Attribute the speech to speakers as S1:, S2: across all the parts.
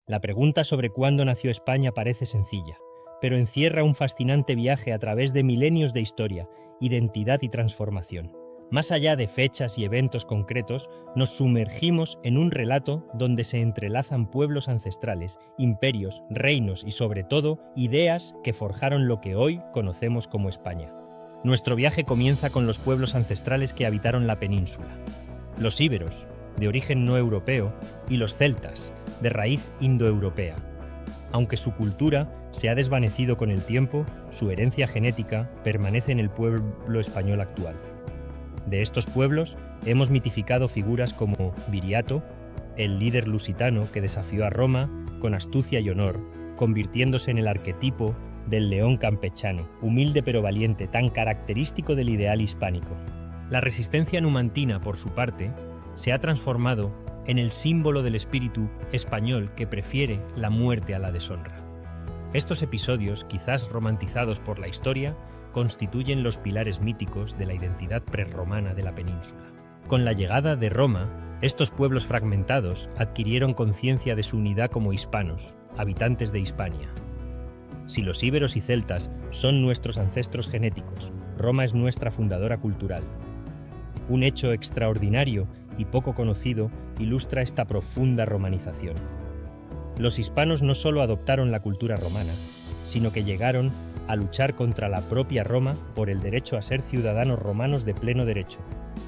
S1: La pregunta sobre cuándo nació España parece sencilla, pero encierra un fascinante viaje a través de milenios de historia, identidad y transformación. Más allá de fechas y eventos concretos, nos sumergimos en un relato donde se entrelazan pueblos ancestrales, imperios, reinos y, sobre todo, ideas que forjaron lo que hoy conocemos como España. Nuestro viaje comienza con los pueblos ancestrales que habitaron la península. Los íberos, de origen no europeo, y los celtas, de raíz indoeuropea. Aunque su cultura se ha desvanecido con el tiempo, su herencia genética permanece en el pueblo español actual. De estos pueblos hemos mitificado figuras como Viriato, el líder lusitano que desafió a Roma con astucia y honor, convirtiéndose en el arquetipo del león campechano, humilde pero valiente, tan característico del ideal hispánico. La resistencia numantina, por su parte, se ha transformado en el símbolo del espíritu español que prefiere la muerte a la deshonra. Estos episodios, quizás romantizados por la historia, constituyen los pilares míticos de la identidad prerromana de la península. Con la llegada de Roma, estos pueblos fragmentados adquirieron conciencia de su unidad como hispanos, habitantes de Hispania. Si los íberos y celtas son nuestros ancestros genéticos, Roma es nuestra fundadora cultural. Un hecho extraordinario y poco conocido ilustra esta profunda romanización. Los hispanos no solo adoptaron la cultura romana, sino que llegaron a luchar contra la propia Roma por el derecho a ser ciudadanos romanos de pleno derecho.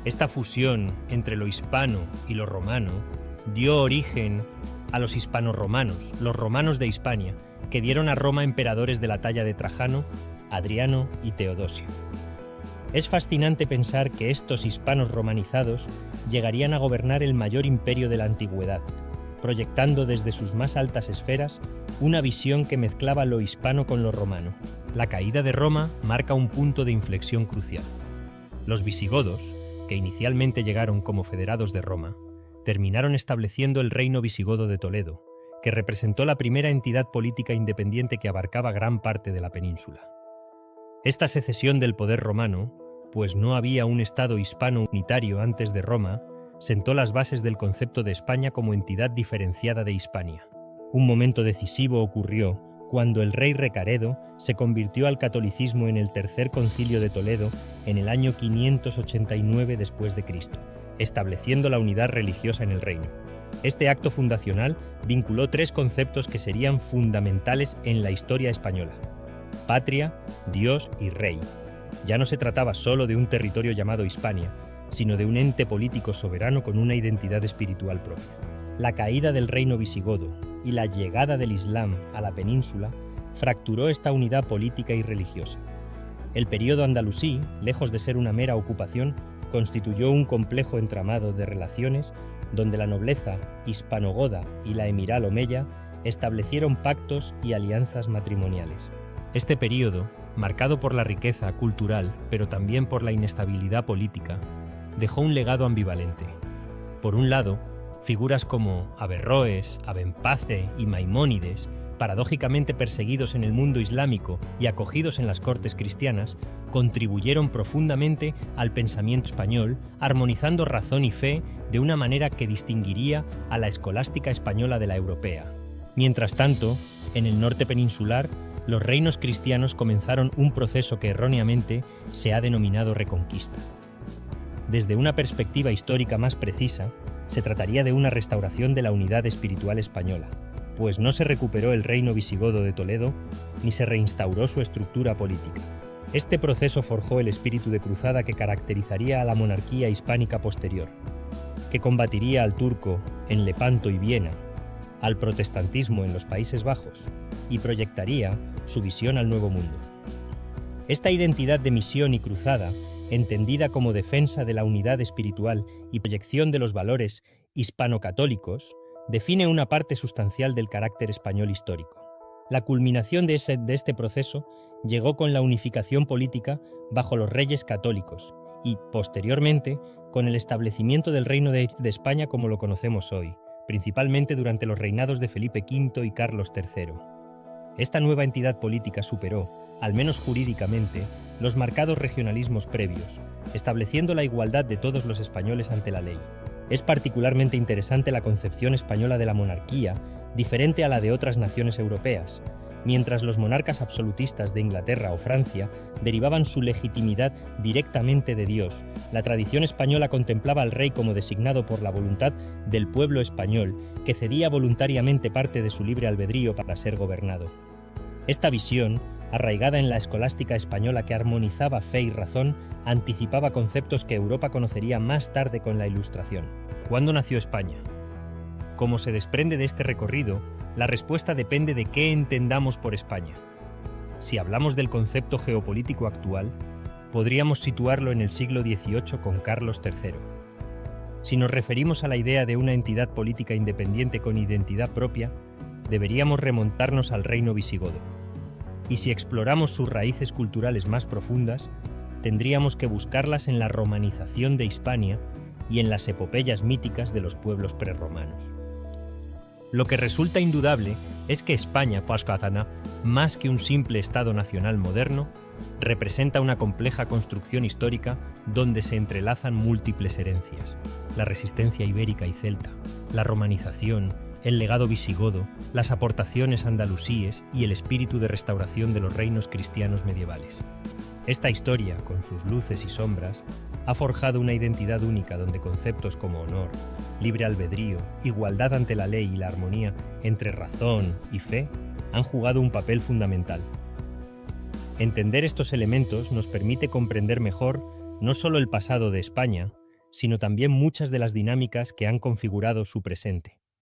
S1: Esta fusión entre lo hispano y lo romano dio origen a los hispano-romanos, los romanos de Hispania, que dieron a Roma emperadores de la talla de Trajano, Adriano y Teodosio. Es fascinante pensar que estos hispanos romanizados llegarían a gobernar el mayor imperio de la antigüedad, proyectando desde sus más altas esferas una visión que mezclaba lo hispano con lo romano. La caída de Roma marca un punto de inflexión crucial. Los visigodos, que inicialmente llegaron como federados de Roma, terminaron estableciendo el reino visigodo de Toledo, que representó la primera entidad política independiente que abarcaba gran parte de la península. Esta secesión del poder romano, pues no había un estado hispano unitario antes de Roma, sentó las bases del concepto de España como entidad diferenciada de Hispania. Un momento decisivo ocurrió cuando el rey Recaredo se convirtió al catolicismo en el Tercer Concilio de Toledo en el año 589 después de Cristo, estableciendo la unidad religiosa en el reino. Este acto fundacional vinculó tres conceptos que serían fundamentales en la historia española: patria, Dios y rey. Ya no se trataba solo de un territorio llamado Hispania, sino de un ente político soberano con una identidad espiritual propia. La caída del reino visigodo y la llegada del Islam a la península fracturó esta unidad política y religiosa. El período andalusí, lejos de ser una mera ocupación, constituyó un complejo entramado de relaciones donde la nobleza hispanogoda y la emiral omeya establecieron pactos y alianzas matrimoniales. Este período, marcado por la riqueza cultural, pero también por la inestabilidad política, dejó un legado ambivalente. Por un lado, figuras como Averroes, Abenpace y Maimónides, paradójicamente perseguidos en el mundo islámico y acogidos en las cortes cristianas, contribuyeron profundamente al pensamiento español, armonizando razón y fe de una manera que distinguiría a la escolástica española de la europea. Mientras tanto, en el norte peninsular, los reinos cristianos comenzaron un proceso que erróneamente se ha denominado Reconquista. Desde una perspectiva histórica más precisa, se trataría de una restauración de la unidad espiritual española, pues no se recuperó el reino visigodo de Toledo ni se reinstauró su estructura política. Este proceso forjó el espíritu de cruzada que caracterizaría a la monarquía hispánica posterior, que combatiría al turco en Lepanto y Viena, al protestantismo en los Países Bajos y proyectaría su visión al Nuevo Mundo. Esta identidad de misión y cruzada, entendida como defensa de la unidad espiritual y proyección de los valores hispano-católicos, define una parte sustancial del carácter español histórico. La culminación de este proceso llegó con la unificación política bajo los reyes católicos y, posteriormente, con el establecimiento del Reino de España como lo conocemos hoy, principalmente durante los reinados de Felipe V y Carlos III. Esta nueva entidad política superó, al menos jurídicamente, los marcados regionalismos previos, estableciendo la igualdad de todos los españoles ante la ley. Es particularmente interesante la concepción española de la monarquía diferente a la de otras naciones europeas. Mientras los monarcas absolutistas de Inglaterra o Francia derivaban su legitimidad directamente de Dios, la tradición española contemplaba al rey como designado por la voluntad del pueblo español, que cedía voluntariamente parte de su libre albedrío para ser gobernado. Esta visión, arraigada en la escolástica española que armonizaba fe y razón, anticipaba conceptos que Europa conocería más tarde con la Ilustración. ¿Cuándo nació España? Como se desprende de este recorrido, la respuesta depende de qué entendamos por España. Si hablamos del concepto geopolítico actual, podríamos situarlo en el siglo XVIII con Carlos III. Si nos referimos a la idea de una entidad política independiente con identidad propia, deberíamos remontarnos al reino visigodo. Y si exploramos sus raíces culturales más profundas, tendríamos que buscarlas en la romanización de Hispania y en las epopeyas míticas de los pueblos prerromanos. Lo que resulta indudable es que España, más que un simple Estado nacional moderno, representa una compleja construcción histórica donde se entrelazan múltiples herencias: la resistencia ibérica y celta, la romanización, el legado visigodo, las aportaciones andalusíes y el espíritu de restauración de los reinos cristianos medievales. Esta historia, con sus luces y sombras, ha forjado una identidad única donde conceptos como honor, libre albedrío, igualdad ante la ley y la armonía entre razón y fe han jugado un papel fundamental. Entender estos elementos nos permite comprender mejor no solo el pasado de España, sino también muchas de las dinámicas que han configurado su presente.